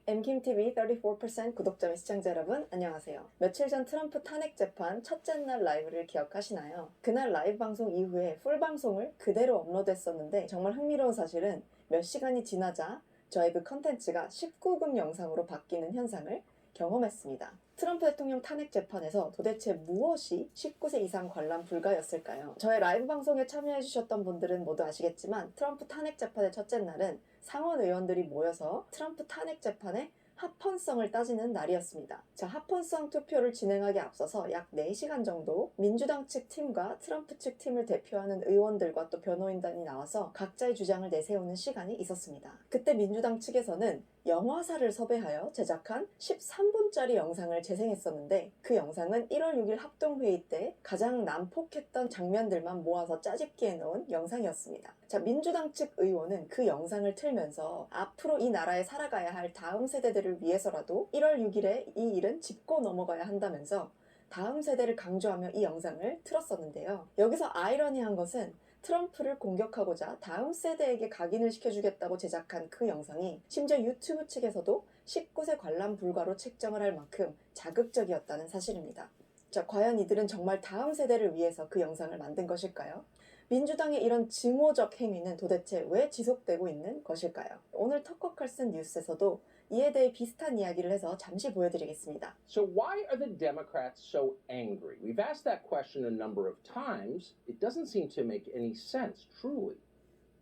MKTV 34% 구독자 및 시청자 여러분 안녕하세요. 며칠 전 트럼프 탄핵 재판 첫째 날 라이브를 기억하시나요? 그날 라이브 방송 이후에 풀 방송을 그대로 업로드했었는데 정말 흥미로운 사실은 몇 시간이 지나자 저의 그 컨텐츠가 19금 영상으로 바뀌는 현상을 경험했습니다. 트럼프 대통령 탄핵 재판에서 도대체 무엇이 19세 이상 관람 불가였을까요? 저의 라이브 방송에 참여해주셨던 분들은 모두 아시겠지만 트럼프 탄핵 재판의 첫째 날은 상원 의원들이 모여서 트럼프 탄핵 재판의 합헌성을 따지는 날이었습니다. 자, 합헌성 투표를 진행하기 앞서서 약 4시간 정도 민주당 측 팀과 트럼프 측 팀을 대표하는 의원들과 또 변호인단이 나와서 각자의 주장을 내세우는 시간이 있었습니다. 그때 민주당 측에서는 영화사를 섭외하여 제작한 13분짜리 영상을 재생했었는데 그 영상은 1월 6일 합동회의 때 가장 난폭했던 장면들만 모아서 짜집기 해놓은 영상이었습니다. 자, 민주당 측 의원은 그 영상을 틀면서 앞으로 이 나라에 살아가야 할 다음 세대들을 위해서라도 1월 6일에 이 일은 짚고 넘어가야 한다면서 다음 세대를 강조하며 이 영상을 틀었었는데요. 여기서 아이러니한 것은 트럼프를 공격하고자 다음 세대에게 각인을 시켜주겠다고 제작한 그 영상이 심지어 유튜브 측에서도 19세 관람 불가로 책정을 할 만큼 자극적이었다는 사실입니다. 자, 과연 이들은 정말 다음 세대를 위해서 그 영상을 만든 것일까요? 민주당의 이런 증오적 행위는 도대체 왜 지속되고 있는 것일까요? 오늘 터커 칼슨 뉴스에서도 이에 대해 비슷한 이야기를 해서 잠시 보여드리겠습니다. So why are the Democrats so angry? We've asked that question a number of times. It doesn't seem to make any sense, truly.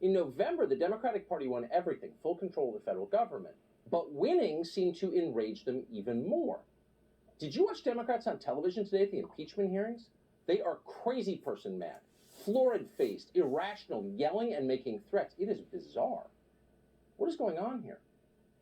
In November, the Democratic Party won everything, full control of the federal government. But winning seemed to enrage them even more. Did you watch Democrats on television today at the impeachment hearings? They are crazy person mad, florid-faced, irrational, yelling and making threats. It is bizarre. What is going on here?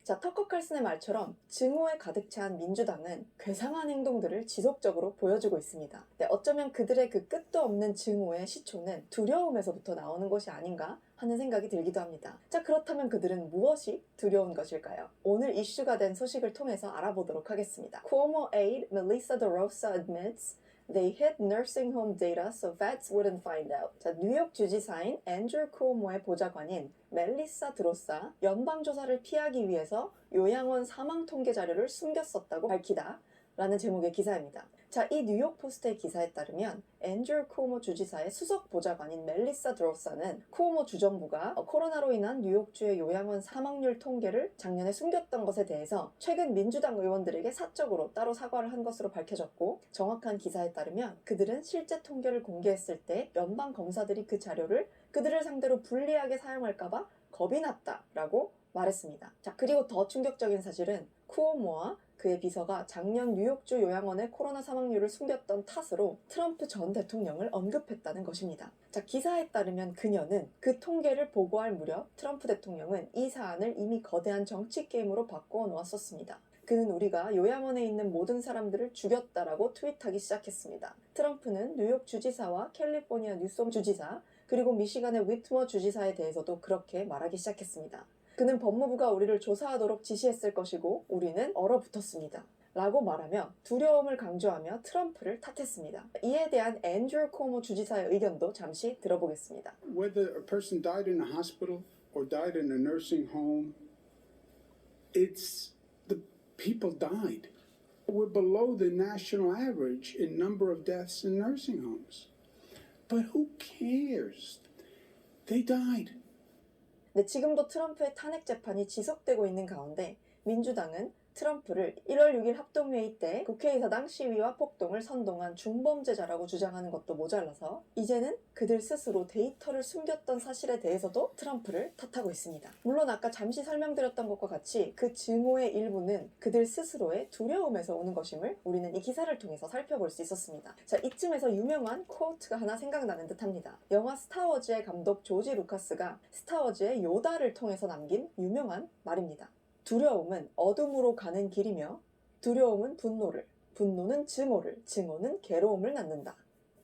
자, 터커 칼슨의 말처럼 증오에 가득 찬 민주당은 괴상한 행동들을 지속적으로 보여주고 있습니다. 네, 어쩌면 그들의 그 끝도 없는 증오의 시초는 두려움에서부터 나오는 것이 아닌가 하는 생각이 들기도 합니다. 자, 그렇다면 그들은 무엇이 두려운 것일까요? 오늘 이슈가 된 소식을 통해서 알아보도록 하겠습니다. Cuomo aide Melissa DeRosa admits They hid nursing home data so vets wouldn't find out. 자, 뉴욕 주지사인 앤드류 쿠오모의 보좌관인 멜리사 드로사 연방조사를 피하기 위해서 요양원 사망 통계 자료를 숨겼었다고 밝히다 라는 제목의 기사입니다. 자, 이 뉴욕 포스트의 기사에 따르면 앤드류 쿠오모 주지사의 수석 보좌관인 멜리사 드로사는 쿠오모 주정부가 코로나로 인한 뉴욕주의 요양원 사망률 통계를 작년에 숨겼던 것에 대해서 최근 민주당 의원들에게 사적으로 따로 사과를 한 것으로 밝혀졌고, 정확한 기사에 따르면 그들은 실제 통계를 공개했을 때 연방 검사들이 그 자료를 그들을 상대로 불리하게 사용할까봐 겁이 났다라고 말했습니다. 자, 그리고 더 충격적인 사실은 쿠오모와 그의 비서가 작년 뉴욕주 요양원의 코로나 사망률을 숨겼던 탓으로 트럼프 전 대통령을 언급했다는 것입니다. 자, 기사에 따르면 그녀는 그 통계를 보고할 무렵 트럼프 대통령은 이 사안을 이미 거대한 정치 게임으로 바꾸어 놓았었습니다. 그는 우리가 요양원에 있는 모든 사람들을 죽였다라고 트윗하기 시작했습니다. 트럼프는 뉴욕 주지사와 캘리포니아 뉴솜 주지사, 그리고 미시간의 위트머 주지사에 대해서도 그렇게 말하기 시작했습니다. 그는 법무부가 우리를 조사하도록 지시했을 것이고 우리는 얼어붙었습니다 라고 말하며 두려움을 강조하며 트럼프를 탓했습니다. 이에 대한 앤드류 쿠오모 주지사의 의견도 잠시 들어보겠습니다. Whether a person died in a hospital or died in a nursing home, it's the people died. We're below the national average in number of deaths in nursing homes. But who cares? They died. 네, 지금도 트럼프의 탄핵 재판이 지속되고 있는 가운데 민주당은 트럼프를 1월 6일 합동회의 때 국회의사당 시위와 폭동을 선동한 중범죄자라고 주장하는 것도 모자라서 이제는 그들 스스로 데이터를 숨겼던 사실에 대해서도 트럼프를 탓하고 있습니다. 물론 아까 잠시 설명드렸던 것과 같이 그 증오의 일부는 그들 스스로의 두려움에서 오는 것임을 우리는 이 기사를 통해서 살펴볼 수 있었습니다. 자, 이쯤에서 유명한 쿼트가 하나 생각나는 듯합니다. 영화 스타워즈의 감독 조지 루카스가 스타워즈의 요다를 통해서 남긴 유명한 말입니다. 두려움은 어둠으로 가는 길이며 두려움은 분노를, 분노는 증오를, 증오는 괴로움을 낳는다.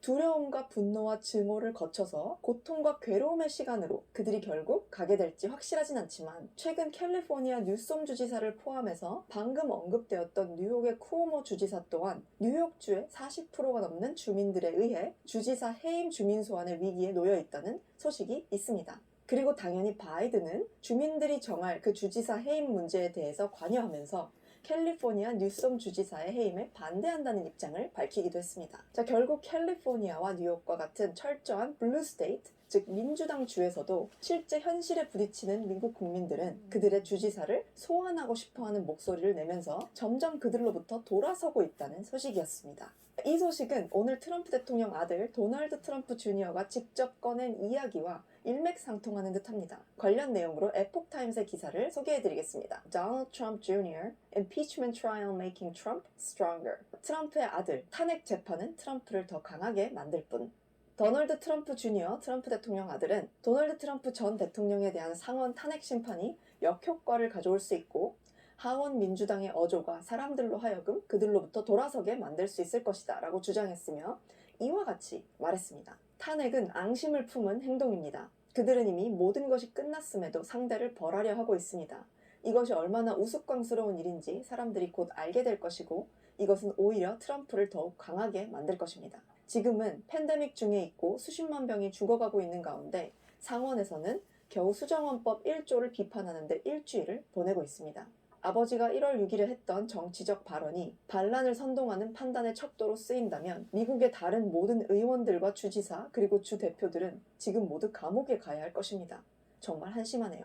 두려움과 분노와 증오를 거쳐서 고통과 괴로움의 시간으로 그들이 결국 가게 될지 확실하진 않지만 최근 캘리포니아 뉴솜 주지사를 포함해서 방금 언급되었던 뉴욕의 쿠오모 주지사 또한 뉴욕주의 40%가 넘는 주민들에 의해 주지사 해임 주민 소환의 위기에 놓여 있다는 소식이 있습니다. 그리고 당연히 바이든은 주민들이 정할 그 주지사 해임 문제에 대해서 관여하면서 캘리포니아 뉴섬 주지사의 해임에 반대한다는 입장을 밝히기도 했습니다. 자, 결국 캘리포니아와 뉴욕과 같은 철저한 블루 스테이트, 즉 민주당 주에서도 실제 현실에 부딪히는 미국 국민들은 그들의 주지사를 소환하고 싶어하는 목소리를 내면서 점점 그들로부터 돌아서고 있다는 소식이었습니다. 이 소식은 오늘 트럼프 대통령 아들 도널드 트럼프 주니어가 직접 꺼낸 이야기와 일맥상통하는 듯합니다. 관련 내용으로 에폭타임스의 기사를 소개해드리겠습니다. Donald Trump Jr. Impeachment Trial Making Trump Stronger. 트럼프의 아들 탄핵 재판은 트럼프를 더 강하게 만들 뿐. 도널드 트럼프 주니어 트럼프 대통령 아들은 도널드 트럼프 전 대통령에 대한 상원 탄핵 심판이 역효과를 가져올 수 있고 하원 민주당의 어조가 사람들로 하여금 그들로부터 돌아서게 만들 수 있을 것이다 라고 주장했으며 이와 같이 말했습니다. 탄핵은 앙심을 품은 행동입니다. 그들은 이미 모든 것이 끝났음에도 상대를 벌하려 하고 있습니다. 이것이 얼마나 우스꽝스러운 일인지 사람들이 곧 알게 될 것이고 이것은 오히려 트럼프를 더욱 강하게 만들 것입니다. 지금은 팬데믹 중에 있고 수십만 명이 죽어가고 있는 가운데 상원에서는 겨우 수정헌법 1조를 비판하는 데 일주일을 보내고 있습니다. 아버지가 1월 6일에 했던 정치적 발언이 반란을 선동하는 판단의 척도로 쓰인다면 미국의 다른 모든 의원들과 주지사 그리고 주 대표들은 지금 모두 감옥에 가야 할 것입니다. 정말 한심하네요.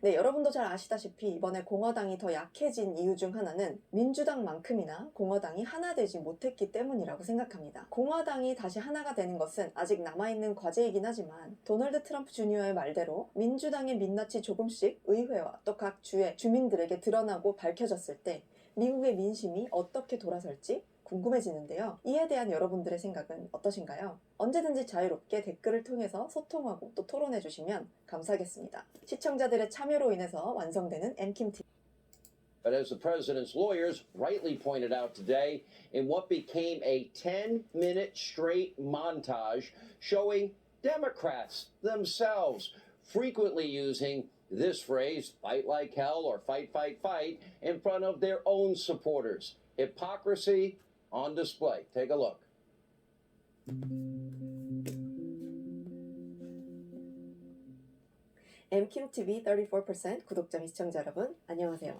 네, 여러분도 잘 아시다시피 이번에 공화당이 더 약해진 이유 중 하나는 민주당만큼이나 공화당이 하나 되지 못했기 때문이라고 생각합니다. 공화당이 다시 하나가 되는 것은 아직 남아있는 과제이긴 하지만 도널드 트럼프 주니어의 말대로 민주당의 민낯이 조금씩 의회와 또 각 주의 주민들에게 드러나고 밝혀졌을 때 미국의 민심이 어떻게 돌아설지 궁금해지는데요. 이에 대한 여러분들의 생각은 어떠신가요? 언제든지 자유롭게 댓글을 통해서 소통하고 또 토론해 주시면 감사하겠습니다. 시청자들의 참여로 인해서 완성되는 엠킴TV. But as the president's lawyers rightly pointed out today, in what became a 10-minute straight montage showing Democrats themselves frequently using this phrase, fight like hell or fight, fight, fight, in front of their own supporters. Hypocrisy on display. Take a look. 엠킴TV 34% 구독자 및 시청자 여러분 안녕하세요.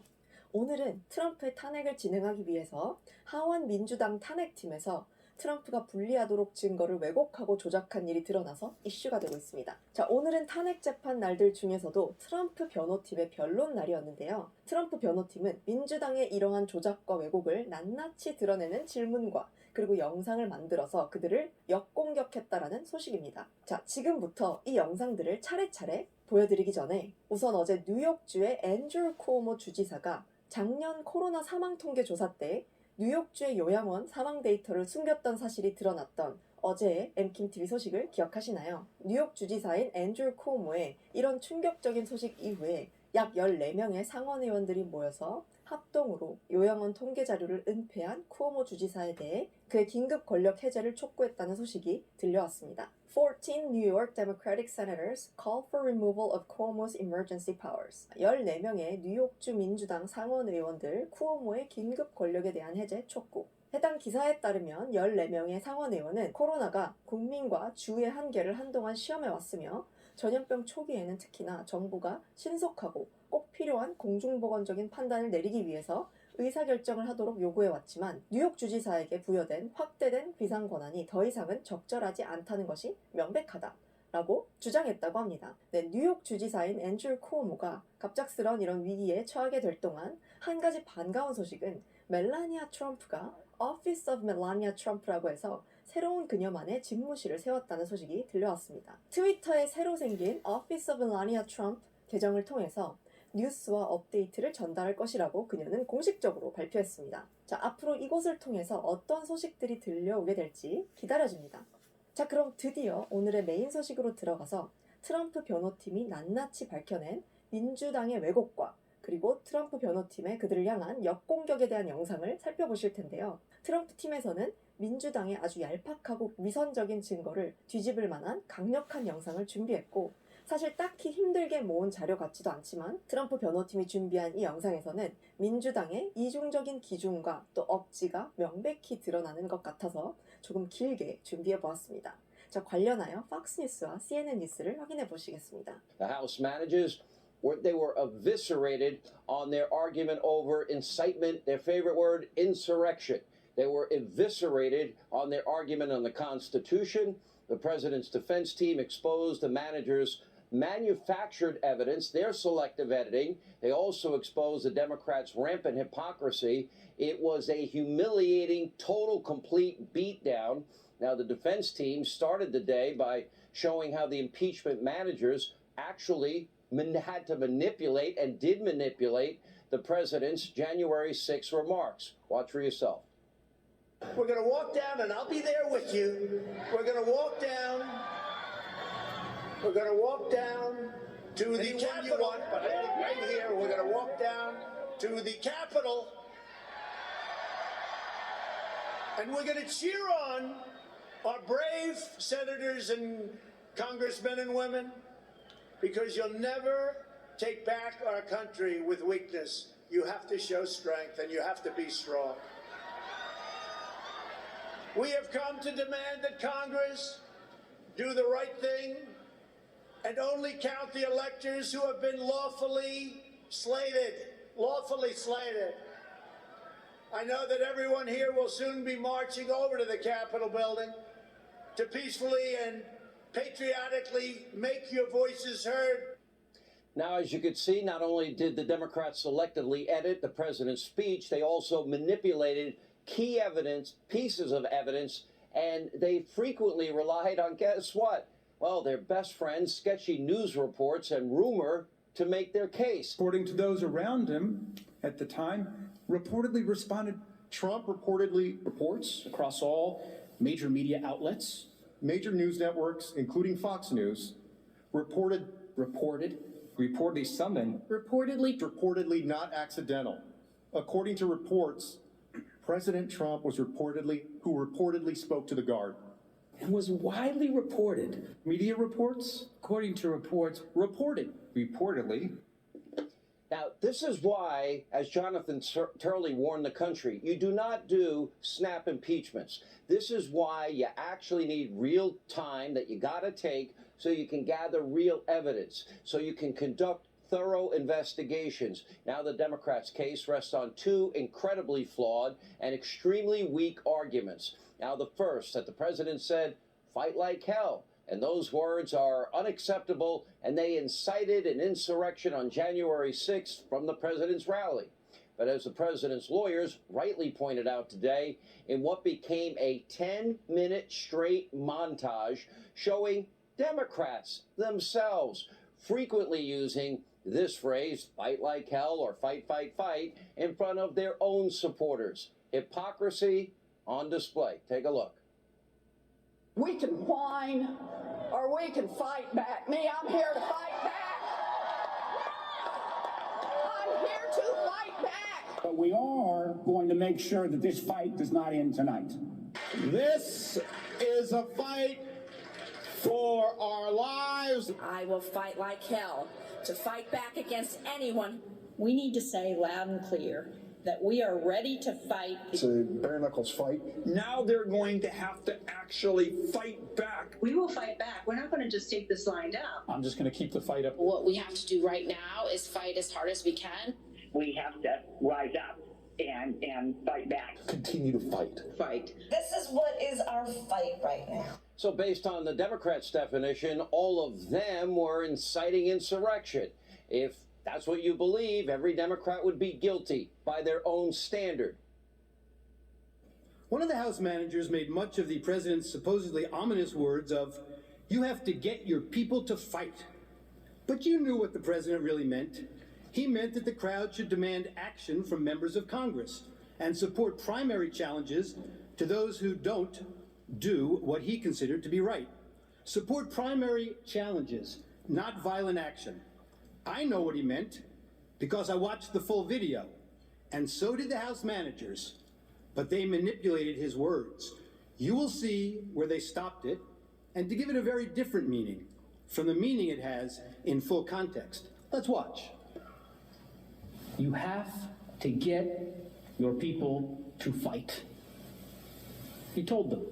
오늘은 트럼프의 탄핵을 진행하기 위해서 하원 민주당 탄핵팀에서 트럼프가 불리하도록 증거를 왜곡하고 조작한 일이 드러나서 이슈가 되고 있습니다. 자, 오늘은 탄핵 재판 날들 중에서도 트럼프 변호팀의 변론 날이었는데요. 트럼프 변호팀은 민주당의 이러한 조작과 왜곡을 낱낱이 드러내는 질문과 그리고 영상을 만들어서 그들을 역공격했다라는 소식입니다. 자, 지금부터 이 영상들을 차례차례 보여드리기 전에 우선 어제 뉴욕주의 앤드류 쿠오모 주지사가 작년 코로나 사망 통계 조사 때 뉴욕주의 요양원 사망 데이터를 숨겼던 사실이 드러났던 어제의 엠킴TV 소식을 기억하시나요? 뉴욕 주지사인 앤드류 쿠오모의 이런 충격적인 소식 이후에 약 14명의 상원 의원들이 모여서 합동으로 요양원 통계 자료를 은폐한 쿠오모 주지사에 대해 그의 긴급 권력 해제를 촉구했다는 소식이 들려왔습니다. 14 New York Democratic senators call for removal of Cuomo's emergency powers. 14명의 뉴욕주 민주당 상원 의원들 쿠오모의 긴급 권력에 대한 해제 촉구. 해당 기사에 따르면 14명의 상원 의원은 코로나가 국민과 주의 한계를 한동안 시험해왔으며 전염병 초기에는 특히나 정부가 신속하고 꼭 필요한 공중보건적인 판단을 내리기 위해서 의사결정을 하도록 요구해왔지만 뉴욕 주지사에게 부여된 확대된 비상 권한이 더 이상은 적절하지 않다는 것이 명백하다라고 주장했다고 합니다. 네, 뉴욕 주지사인 앤드류 쿠오모가 갑작스러운 이런 위기에 처하게 될 동안 한 가지 반가운 소식은 멜라니아 트럼프가 Office of Melania Trump라고 해서 새로운 그녀만의 집무실을 세웠다는 소식이 들려왔습니다. 트위터에 새로 생긴 Office of Melania Trump 계정을 통해서 뉴스와 업데이트를 전달할 것이라고 그녀는 공식적으로 발표했습니다. 자, 앞으로 이곳을 통해서 어떤 소식들이 들려오게 될지 기다려집니다. 자, 그럼 드디어 오늘의 메인 소식으로 들어가서 트럼프 변호팀이 낱낱이 밝혀낸 민주당의 왜곡과 그리고 트럼프 변호팀의 그들을 향한 역공격에 대한 영상을 살펴보실 텐데요. 트럼프 팀에서는 민주당의 아주 얄팍하고 위선적인 증거를 뒤집을 만한 강력한 영상을 준비했고 사실 딱히 힘들게 모은 자료 같지도 않지만 트럼프 변호팀이 준비한 이 영상에서는 민주당의 이중적인 기준과 또 억지가 명백히 드러나는 것 같아서 조금 길게 준비해 보았습니다. 자, 관련하여 팍스뉴스와 CNN 뉴스를 확인해 보시겠습니다. The House managers, they were eviscerated on their argument over incitement, their favorite word, insurrection. They were eviscerated on their argument on the Constitution. The president's defense team exposed the managers' manufactured evidence, their selective editing. They also exposed the Democrats' rampant hypocrisy. It was a humiliating, total, complete beatdown. Now, the defense team started the day by showing how the impeachment managers actually had to manipulate and did manipulate the president's January 6 remarks. Watch for yourself. We're going to walk down, and I'll be there with you. We're going to walk down. We're going to walk down to the Capitol. You want, but right here, we're going to walk down to the Capitol, and we're going to cheer on our brave senators and congressmen and women, because you'll never take back our country with weakness. You have to show strength, and you have to be strong. We have come to demand that Congress do the right thing and only count the electors who have been lawfully slated. Lawfully slated. I know that everyone here will soon be marching over to the Capitol building to peacefully and patriotically make your voices heard. Now, as you could see, not only did the Democrats selectively edit the president's speech, they also manipulated key evidence, pieces of evidence, and they frequently relied on, guess what? Well, their best friends, sketchy news reports, and rumor to make their case. According to those around him at the time, reportedly responded. Trump reportedly reports across all major media outlets, major news networks, including Fox News, reportedly summoned, reportedly not accidental. According to reports, President Trump was reportedly spoke to the guard. And was widely reported. Media reports, According to reports, reportedly. Now, this is why, as Jonathan Turley warned the country, you do not do snap impeachments. This is why you actually need real time that you got to take so you can gather real evidence, so you can conduct thorough investigations. Now the Democrats' case rests on two incredibly flawed and extremely weak arguments. Now the first, that the president said, "Fight like hell." And those words are unacceptable, and they incited an insurrection on January 6th from the president's rally. But as the president's lawyers rightly pointed out today, in what became a 10-minute straight montage showing Democrats themselves frequently using this phrase, "fight like hell" or "fight, fight, fight," in front of their own supporters. Hypocrisy on display. Take a look. We can whine or we can fight back. Me, I'm here to fight back. I'm here to fight back. But we are going to make sure that this fight does not end tonight. This is a fight for our lives. I will fight like hell to fight back against anyone. We need to say loud and clear that we are ready to fight. It's a bare knuckles fight. Now they're going to have to actually fight back. We will fight back. We're not going to just take this line down. I'm just going to keep the fight up. What we have to do right now is fight as hard as we can. We have to rise up and fight back. Continue to fight. This is what is our fight right now. So based on the Democrats' definition, all of them were inciting insurrection. If that's what you believe, every Democrat would be guilty by their own standard. One of the House managers made much of the president's supposedly ominous words of, "You have to get your people to fight." But you knew what the president really meant. He meant that the crowd should demand action from members of Congress and support primary challenges to those who don't do what he considered to be right. Support primary challenges, not violent action. I know what he meant because I watched the full video, and so did the House managers, but they manipulated his words. You will see where they stopped it, and to give it a very different meaning from the meaning it has in full context. Let's watch. You have to get your people to fight. He told them.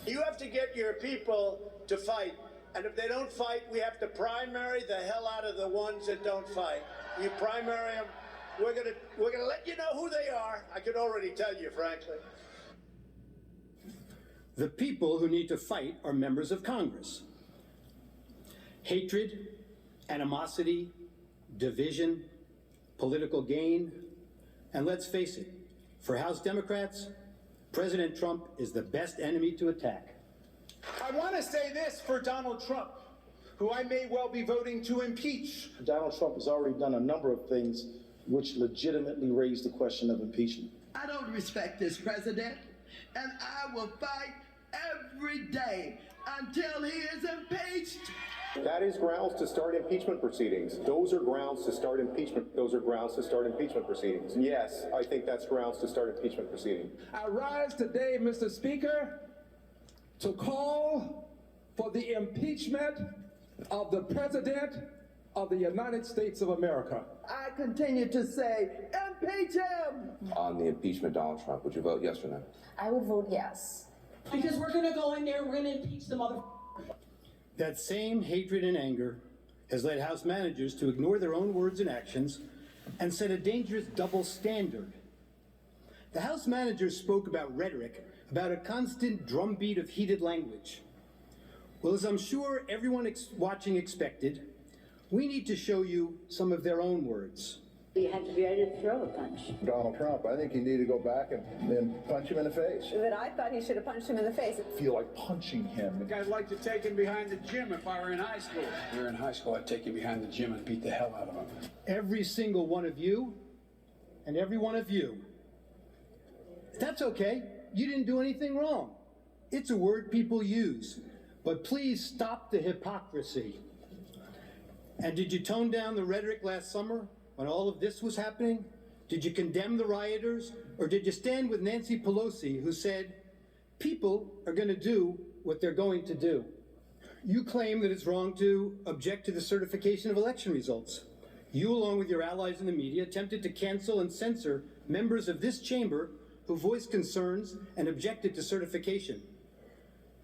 You have to get your people to fight. And if they don't fight, we have to primary the hell out of the ones that don't fight. You primary them. We're gonna let you know who they are. I can already tell you, frankly. The people who need to fight are members of Congress. Hatred, animosity, division, political gain, and let's face it, for House Democrats, President Trump is the best enemy to attack. I want to say this for Donald Trump, who I may well be voting to impeach. Donald Trump has already done a number of things which legitimately raise the question of impeachment. I don't respect this president, and I will fight every day until he is impeached. That is grounds to start impeachment proceedings. Those are grounds to start impeachment. Those are grounds to start impeachment proceedings. Yes, I think that's grounds to start impeachment proceedings. I rise today, Mr. Speaker, to call for the impeachment of the President of the United States of America. I continue to say, impeach him! On the impeachment of Donald Trump, would you vote yes or no? I would vote yes. Because we're gonna go in there, we're gonna impeach the mother. That same hatred and anger has led House managers to ignore their own words and actions and set a dangerous double standard. The House managers spoke about rhetoric, about a constant drumbeat of heated language. Well, as I'm sure everyone watching expected, we need to show you some of their own words. You have to be ready to throw a punch. Donald Trump, I think you need to go back and punch him in the face. That I thought he should have punched him in the face. I feel like punching him. I think I'd like to take him behind the gym if I were in high school. If we were in high school, I'd take him behind the gym and beat the hell out of him. Every single one of you and every one of you. That's okay. You didn't do anything wrong. It's a word people use. But please stop the hypocrisy. And did you tone down the rhetoric last summer when all of this was happening? Did you condemn the rioters? Or did you stand with Nancy Pelosi, who said, people are going to do what they're going to do? You claim that it's wrong to object to the certification of election results. You, along with your allies in the media, attempted to cancel and censor members of this chamber who voiced concerns and objected to certification.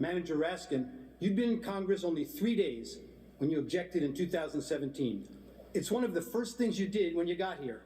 Manager Raskin, you'd been in Congress only 3 days when you objected in 2017. It's one of the first things you did when you got here.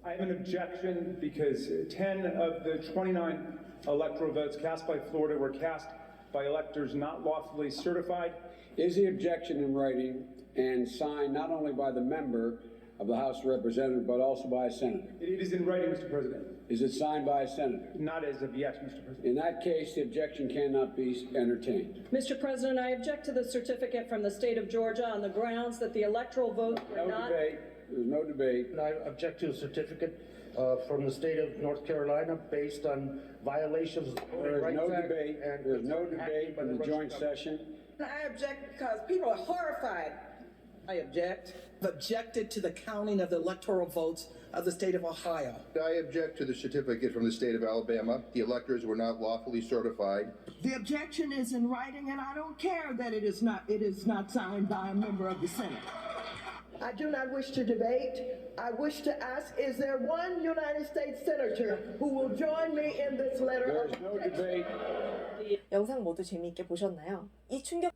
I have an objection because 10 of the 29 electoral votes cast by Florida were cast by electors not lawfully certified. Is the objection in writing and signed not only by the member of the House of Representatives, but also by a senator? It is in writing, Mr. President. Is it signed by a senator? Not as of yet, Mr. President. In that case, the objection cannot be entertained. Mr. President, I object to the certificate from the state of Georgia on the grounds that the electoral votes were not... Debate. There's no debate. And I object to a certificate from the state of North Carolina based on violations of the There is no debate. There's no debate in the joint session. I object because people are horrified. I object. Objected to the counting of the electoral votes of the state of Ohio. I object to the certificate from the state of Alabama. The electors were not lawfully certified. The objection is in writing, and I don't care that it is not signed by a member of the Senate. I do not wish to debate. I wish to ask, is there one United States Senator who will join me in this letter of There's no debate. 영상 모두 재미있게 보셨나요? 이 충격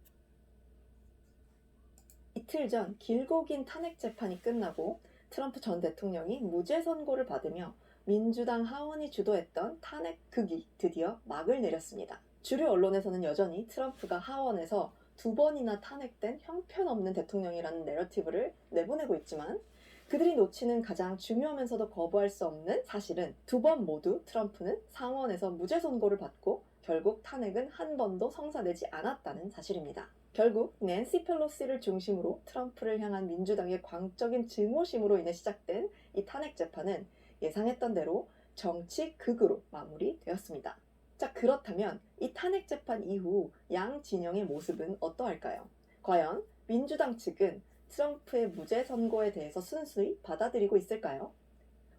이틀 전 길고 긴 탄핵 재판이 끝나고 트럼프 전 대통령이 무죄 선고를 받으며 민주당 하원이 주도했던 탄핵 극이 드디어 막을 내렸습니다. 주류 언론에서는 여전히 트럼프가 하원에서 2번이나 탄핵된 형편없는 대통령이라는 내러티브를 내보내고 있지만 그들이 놓치는 가장 중요하면서도 거부할 수 없는 사실은 2번 모두 트럼프는 상원에서 무죄 선고를 받고 결국 탄핵은 한 번도 성사되지 않았다는 사실입니다. 결국 낸시 펠로시를 중심으로 트럼프를 향한 민주당의 광적인 증오심으로 인해 시작된 이 탄핵 재판은 예상했던 대로 정치 극으로 마무리되었습니다. 자, 그렇다면 이 탄핵 재판 이후 양 진영의 모습은 어떠할까요? 과연 민주당 측은 트럼프의 무죄 선고에 대해서 순수히 받아들이고 있을까요?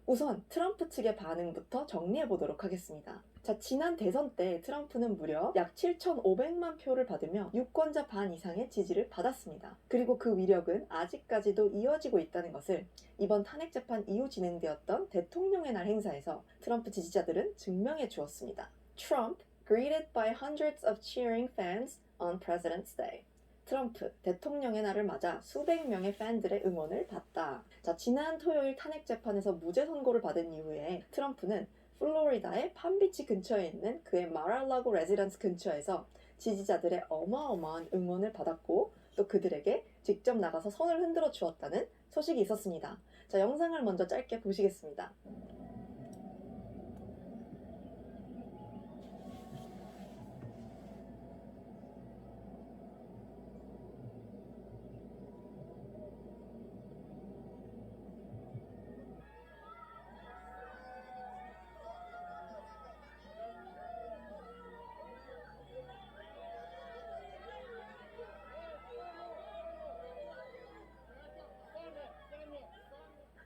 우선 트럼프 측의 반응부터 정리해 보도록 하겠습니다. 자, 지난 대선 때 트럼프는 무려 약 7,500만 표를 받으며 유권자 반 이상의 지지를 받았습니다. 그리고 그 위력은 아직까지도 이어지고 있다는 것을 이번 탄핵 재판 이후 진행되었던 대통령의 날 행사에서 트럼프 지지자들은 증명해 주었습니다. Trump greeted by hundreds of cheering fans on President's Day. 트럼프, 대통령의 날을 맞아 수백 명의 팬들의 응원을 받다. 자, 지난 토요일 탄핵 재판에서 무죄 선고를 받은 이후에 트럼프는 플로리다의 팜비치 근처에 있는 그의 마랄라고 레지던스 근처에서 지지자들의 어마어마한 응원을 받았고 또 그들에게 직접 나가서 손을 흔들어 주었다는 소식이 있었습니다. 자, 영상을 먼저 짧게 보시겠습니다.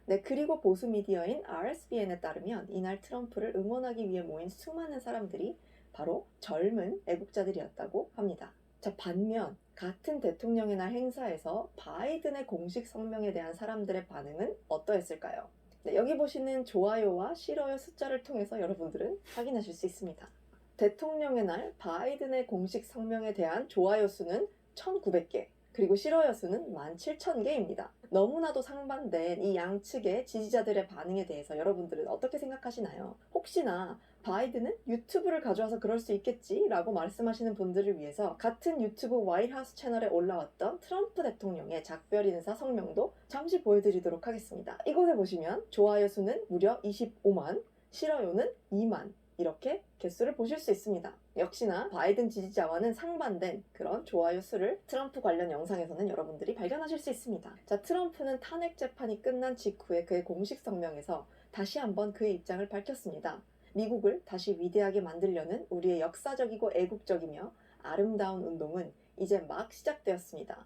네, 그리고 보수 미디어인 RSBN에 따르면 이날 트럼프를 응원하기 위해 모인 수많은 사람들이 바로 젊은 애국자들이었다고 합니다. 자, 반면 같은 대통령의 날 행사에서 바이든의 공식 성명에 대한 사람들의 반응은 어떠했을까요? 네, 여기 보시는 좋아요와 싫어요 숫자를 통해서 여러분들은 확인하실 수 있습니다. 대통령의 날 바이든의 공식 성명에 대한 좋아요 수는 1900개, 그리고 싫어요 수는 17,000개입니다. 너무나도 상반된 이 양측의 지지자들의 반응에 대해서 여러분들은 어떻게 생각하시나요? 혹시나 바이든은 유튜브를 가져와서 그럴 수 있겠지 라고 말씀하시는 분들을 위해서 같은 유튜브 화이트하우스 채널에 올라왔던 트럼프 대통령의 작별 인사 성명도 잠시 보여드리도록 하겠습니다. 이곳에 보시면 좋아요 수는 무려 25만, 싫어요는 2만, 이렇게 개수를 보실 수 있습니다. 역시나 바이든 지지자와는 상반된 그런 좋아요 수를 트럼프 관련 영상에서는 여러분들이 발견하실 수 있습니다. 자, 트럼프는 탄핵 재판이 끝난 직후에 그의 공식 성명에서 다시 한번 그의 입장을 밝혔습니다. 미국을 다시 위대하게 만들려는 우리의 역사적이고 애국적이며 아름다운 운동은 이제 막 시작되었습니다.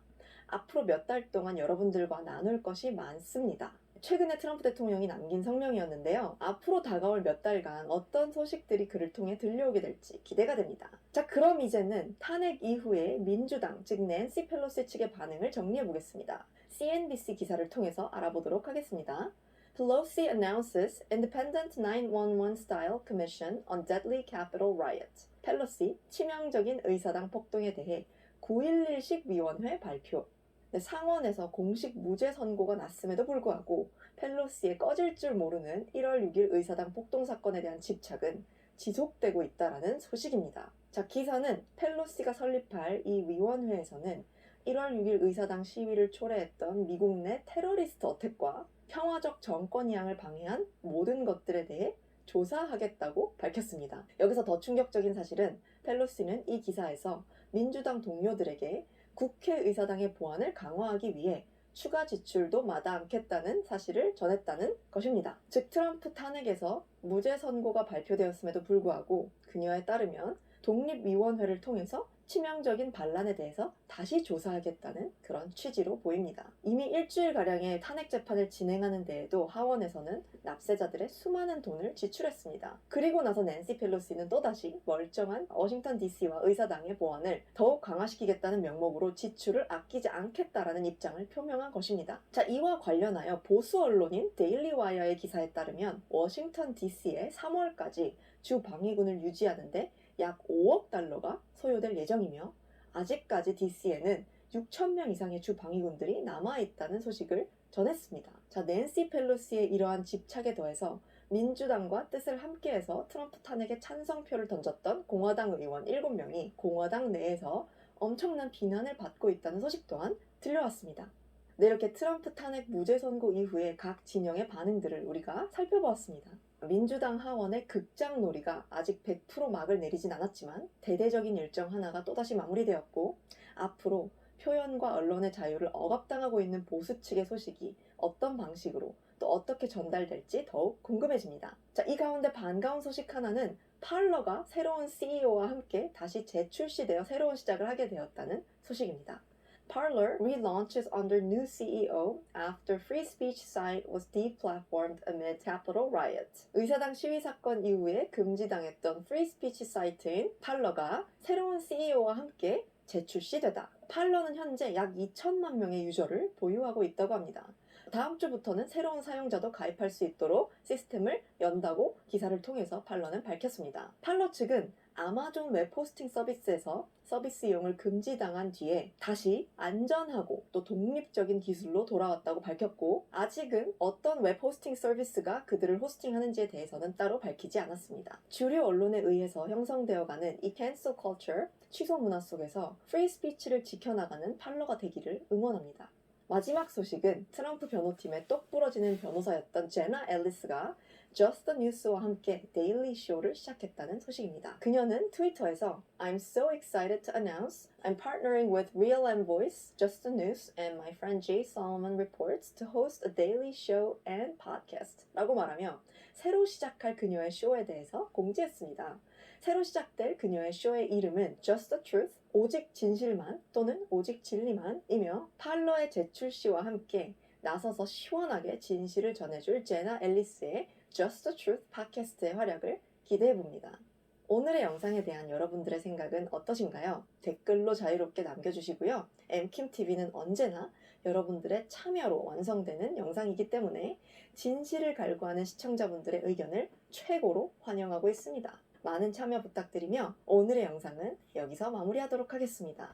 앞으로 몇 달 동안 여러분들과 나눌 것이 많습니다. 최근에 트럼프 대통령이 남긴 성명이었는데요. 앞으로 다가올 몇 달간 어떤 소식들이 그를 통해 들려오게 될지 기대가 됩니다. 자, 그럼 이제는 탄핵 이후에 민주당, 즉 낸시 펠로시 측의 반응을 정리해 보겠습니다. CNBC 기사를 통해서 알아보도록 하겠습니다. Pelosi announces independent 911-style commission on deadly Capitol riot. 펠로시 치명적인 의사당 폭동에 대해 9.11식 위원회 발표. 네, 상원에서 공식 무죄 선고가 났음에도 불구하고 펠로시의 꺼질 줄 모르는 1월 6일 의사당 폭동 사건에 대한 집착은 지속되고 있다라는 소식입니다. 자, 기사는 펠로시가 설립할 이 위원회에서는 1월 6일 의사당 시위를 초래했던 미국 내 테러리스트 어택과 평화적 정권 이양을 방해한 모든 것들에 대해 조사하겠다고 밝혔습니다. 여기서 더 충격적인 사실은 펠로시는 이 기사에서 민주당 동료들에게 국회의사당의 보안을 강화하기 위해 추가 지출도 마다 않겠다는 사실을 전했다는 것입니다. 즉 트럼프 탄핵에서 무죄 선고가 발표되었음에도 불구하고 그녀에 따르면 독립위원회를 통해서 치명적인 반란에 대해서 다시 조사하겠다는 그런 취지로 보입니다. 이미 일주일가량의 탄핵 재판을 진행하는 데에도 하원에서는 납세자들의 수많은 돈을 지출했습니다. 그리고 나서 낸시 펠로시는 또다시 멀쩡한 워싱턴 DC와 의사당의 보안을 더욱 강화시키겠다는 명목으로 지출을 아끼지 않겠다라는 입장을 표명한 것입니다. 자, 이와 관련하여 보수 언론인 데일리 와이어의 기사에 따르면 워싱턴 DC에 3월까지 주 방위군을 유지하는데 약 5억 달러가 소요될 예정이며 아직까지 DC에는 6,000명 이상의 주 방위군들이 남아있다는 소식을 전했습니다. 자, 낸시 펠로시의 이러한 집착에 더해서 민주당과 뜻을 함께해서 트럼프 탄핵에 찬성표를 던졌던 공화당 의원 7명이 공화당 내에서 엄청난 비난을 받고 있다는 소식 또한 들려왔습니다. 네, 이렇게 트럼프 탄핵 무죄 선고 이후에 각 진영의 반응들을 우리가 살펴보았습니다. 민주당 하원의 극장놀이가 아직 100% 막을 내리진 않았지만 대대적인 일정 하나가 또다시 마무리되었고 앞으로 표현과 언론의 자유를 억압당하고 있는 보수 측의 소식이 어떤 방식으로 또 어떻게 전달될지 더욱 궁금해집니다. 자, 이 가운데 반가운 소식 하나는 팔러가 새로운 CEO와 함께 다시 재출시되어 새로운 시작을 하게 되었다는 소식입니다. Parler relaunches under new CEO after free speech site was deplatformed amid Capitol riot. 의사당 시위 사건 이후에 금지당했던 프리 스피치 사이트인 팔러가 새로운 CEO와 함께 재출시되다. 팔러는 현재 약 2천만 명의 유저를 보유하고 있다고 합니다. 다음 주부터는 새로운 사용자도 가입할 수 있도록 시스템을 연다고 기사를 통해서 팔러는 밝혔습니다. 팔러 측은 아마존 웹 호스팅 서비스에서 서비스 이용을 금지당한 뒤에 다시 안전하고 또 독립적인 기술로 돌아왔다고 밝혔고, 아직은 어떤 웹 호스팅 서비스가 그들을 호스팅하는지에 대해서는 따로 밝히지 않았습니다. 주류 언론에 의해서 형성되어가는 이 cancel culture, 취소 문화 속에서 프리 스피치를 지켜나가는 팔러가 되기를 응원합니다. 마지막 소식은 트럼프 변호팀의 똑 부러지는 변호사였던 제나 앨리스가 Just the News와 함께 데일리 쇼를 시작했다는 소식입니다. 그녀는 트위터에서 I'm so excited to announce I'm partnering with Real M Voice, Just the News, and my friend Jay Solomon Reports to host a daily show and podcast 라고 말하며 새로 시작할 그녀의 쇼에 대해서 공지했습니다. 새로 시작될 그녀의 쇼의 이름은 Just the Truth, 오직 진실만 또는 오직 진리만 이며 팔러의 제출 시와 함께 나서서 시원하게 진실을 전해줄 제나 앨리스의 Just the Truth 팟캐스트의 활약을 기대해봅니다. 오늘의 영상에 대한 여러분들의 생각은 어떠신가요? 댓글로 자유롭게 남겨주시고요. 엠킴TV는 언제나 여러분들의 참여로 완성되는 영상이기 때문에 진실을 갈구하는 시청자분들의 의견을 최고로 환영하고 있습니다. 많은 참여 부탁드리며 오늘의 영상은 여기서 마무리하도록 하겠습니다.